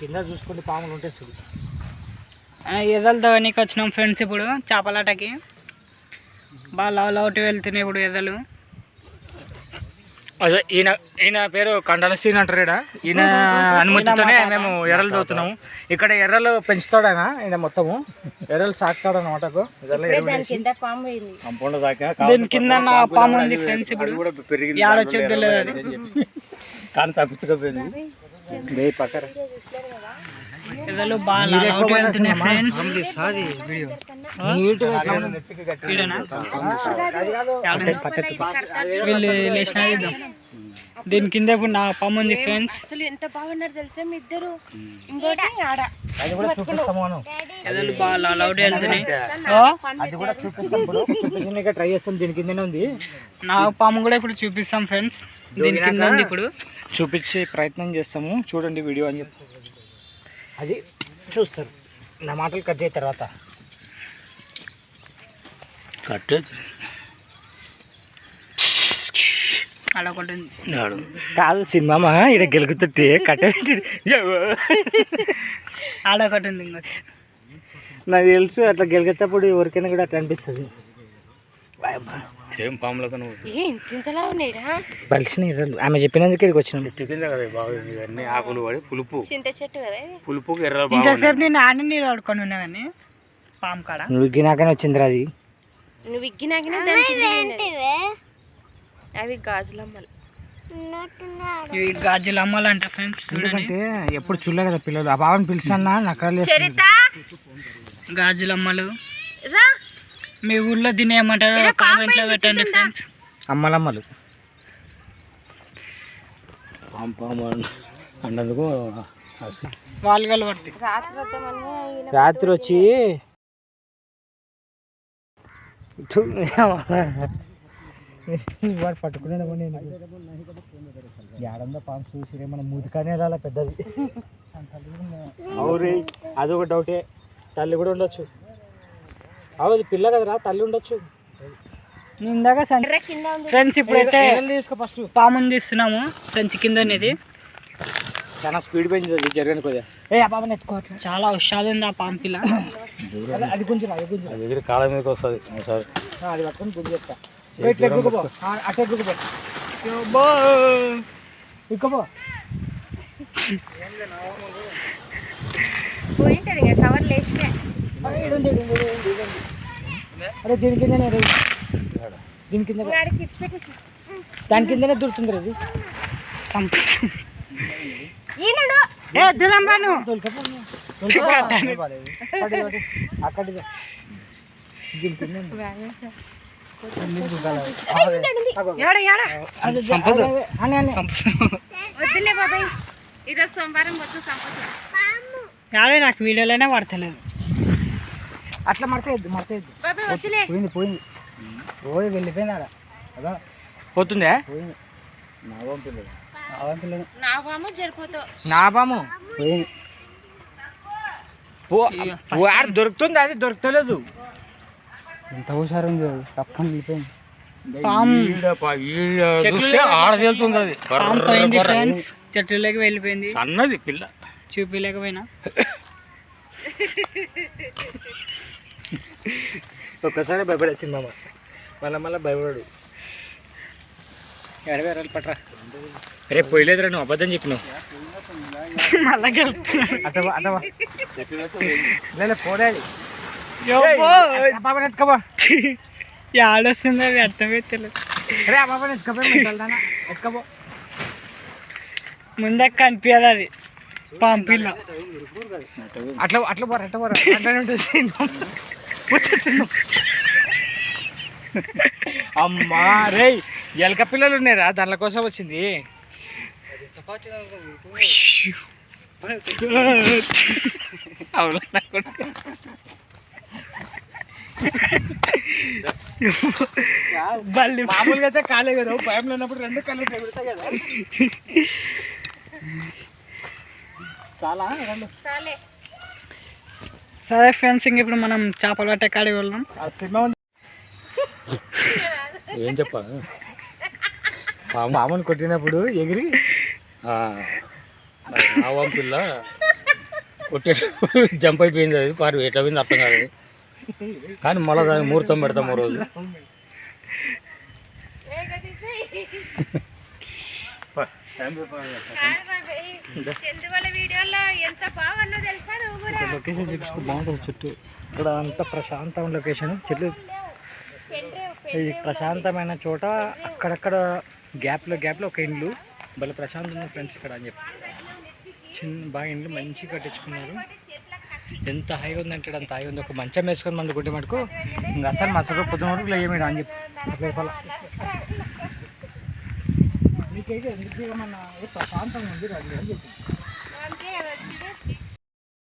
కింద చూసుకుంటే పాములు ఉంటాయి చూడు. ఎదలతో నీకు వచ్చినాం ఫ్రెండ్స్. ఇప్పుడు చేపలాటకి బాగా లవ్ వెళ్తున్నాయి ఇప్పుడు ఎదలు. అదే ఈయన పేరు కండల సీన్ అంటారు. ఈయన అనుమతితోనే మేము ఎర్రలు చదువుతున్నాము. ఇక్కడ ఎర్రలు పెంచుతాడు ఆయన మొత్తము ఎర్రలు సాగుతాడు అన్నమాట. దీని కింద నా పాము ఉంది ఫ్రెండ్స్. ఇప్పుడు ఏడొచ్చేది తెలియదు అది కానీ తప్పించుకోపోయింది. పక్కన ఎదలు బాగా లవ్ వెళ్తున్నాయి ఫ్రెండ్స్. వీళ్ళు లేచినా దీని కింద ఇప్పుడు నా పాము ఉంది ఫ్రెండ్స్. అసలు ఎంత బాగున్నారు తెలుసా మీ ఇద్దరు. ఇంకోటి ఆడ ఎదలు బాగా లవ్ వెళ్తున్నాయి. అది కూడా చూపిస్తాం. ట్రై చేస్తాం. దీని కిందనే ఉంది. నా పాము కూడా ఇప్పుడు చూపిస్తాం ఫ్రెండ్స్. దీని కింద ఉంది. ఇప్పుడు చూపించే ప్రయత్నం చేస్తాము. చూడండి వీడియో అని చెప్పి అది చూస్తారు. నా మాటలు కట్ చేయ తర్వాత కట్ అలా ఒకటి కాదు సినిమా ఇక్కడ గెలుగుతుంటే కట్టే ఆడొకటి ఉంది. ఇంకోటి నాకు తెలుసు. అట్లా గెలిగేటప్పుడు ఎవరికైనా కూడా అట్లా అనిపిస్తుంది. ఇంతలా ఉన్నాయిరా బలిసిన ఎర్రలు ఆమె చెప్పినందుకు ఇక్కడికి వచ్చినాం. కింద కదా బాగుంది. ఇవన్నీ ఆకులు పడి పులుపు చింత చెట్టు కదా పులుపుకి ఎర్రలు. ఇంతసేపు నేను ఆడ నీళ్ళు ఆడుకొని ఉన్నా కానీ పాము కాడ నువ్వు ఇగ్గినాకనే వచ్చింది అది. నువ్వు ఇగ్గినాకనే అవి గాజులమ్మలు. ఇవి గాజులు అమ్మాలంట ఫ్రెండ్స్. ఎందుకంటే ఎప్పుడు చూడలే కదా పిల్లలు. ఆ బాబుని పిలిచానా నక్కలు గాజులు అమ్మలు. మీ ఊళ్ళో దీని ఏమంటారు కామెంట్లో పెట్టండి ఫ్రెండ్స్. అమ్మలమ్మలు అన్నందుకు వాళ్ళు పట్టి రాత్రి వచ్చి వాడు పట్టుకునే ఏడందో పాము చూసి మన మూతికానే రాలా పెద్దది. అవురే అది ఒక డౌటే. తల్లి కూడా ఉండొచ్చు. అవుది పిల్ల కదరా తల్లి ఉండొచ్చు. ఇందాక ఫ్రెండ్స్ ఇప్పుడైతే ఫస్ట్ పాముని తీస్తున్నాము సంచి కింద అనేది. చాలా స్పీడ్ పెంచింది అది జరగని కొద్దిగా. ఆ పాపని ఎత్తుకోవట్లేదు. చాలా హుషారు ఉంది ఆ పాము పిల్ల. అది కొంచెం అది దగ్గర కాళ్ళ మీదకి వస్తుంది. అది పట్టుకొని గుంజు చెప్తా. అటు ఎగ్గుపో ఇక్కపో. పోయింటారు ఇక కవర్లు వేసినా. అరే దీని కిందనే దీని కింద దాని కిందనే దొరుకుతుంది. అది అక్కడ దీని కింద నాకు వీడియోలోనే పడతలేదు. అట్లా మడతేయద్దు పోయింది పోయింది. పోయి వెళ్ళిపోయింది. ఆడ అదా పోతుందే. నా పాము పోయింది. దొరుకుతుంది. అది దొరుకుతలేదు. ఎంత హుషారు ఉంది. అది తప్పని వెళ్ళిపోయింది. ఆడతేలుతుంది. అది పోయింది ఫ్రెండ్స్. చెట్టులోకి వెళ్ళిపోయింది. అన్నది పిల్ల చూపిలేకపోయినా ఒక్కసారి భయపడే సినిమా మళ్ళీ భయపడాడు. ఎడవేరాలి పట్రా. రేపు పోయలేదురా నువ్వు అబద్ధం చెప్పినావు. మళ్ళీ పోరాడి ఎత్తుకోబా. ఆడొస్తుంది అది అర్థమైతలేదు. రే ఆ బాబా ఎత్తుకోబో. ముందే కనిపించదు అది పాము పిల్ల. అట్లా అట్లా పోరా అట్లా పోరా. అమ్మా రే ఎలక పిల్లలు ఉన్నారా దానిల కోసం వచ్చింది. అవును మామూలుగా అయితే కాలే కదా. భయంలో ఉన్నప్పుడు రెండు కళ్ళు పెడతాయి కదా. చాలా సరే ఫ్రెండ్స్ ఇంక ఇప్పుడు మనం చేపలు పట్టే కాడికి వెళ్దాం. ఏం చెప్పాలి పాముని కొట్టినప్పుడు ఎగిరి ఆవం పిల్ల కొట్టేటప్పుడు జంప్ అయిపోయింది అది పారు ఎట్లా పోయింది అర్థం కాదు అది. కానీ మళ్ళీ దానికి ముహూర్తం పెడతాం ఓ రోజు. చందువల వీడియోలో ఎంత బాగుందో తెలుసా నువ్వు కూడా. లొకేషన్ చూపించుకో బాగుంటుంది చుట్టూ. ఇక్కడ అంత ప్రశాంతమైన లొకేషన్, చెట్లు ఇది ప్రశాంతమైన చోట. అక్కడక్కడ గ్యాప్లో ఒక ఇండ్లు భలే ప్రశాంతంగా ఫ్రెండ్స్ ఇక్కడ అని చెప్పి బాగా ఇండ్లు మంచిగా కట్టించుకున్నారు. ఎంత హాయిగా ఉందంటే అంత హాయిగా ఉంది. ఒక మంచం వేసుకొని మంది గుడ్డి మటుకు ఇంకా అసలు మసలు పొద్దున వరకు లేయమేడా అని చెప్పి అట్లా మీకైతే ఎందుకు ఏమన్నా ప్రశాంతంగా ఉంది అని చెప్పి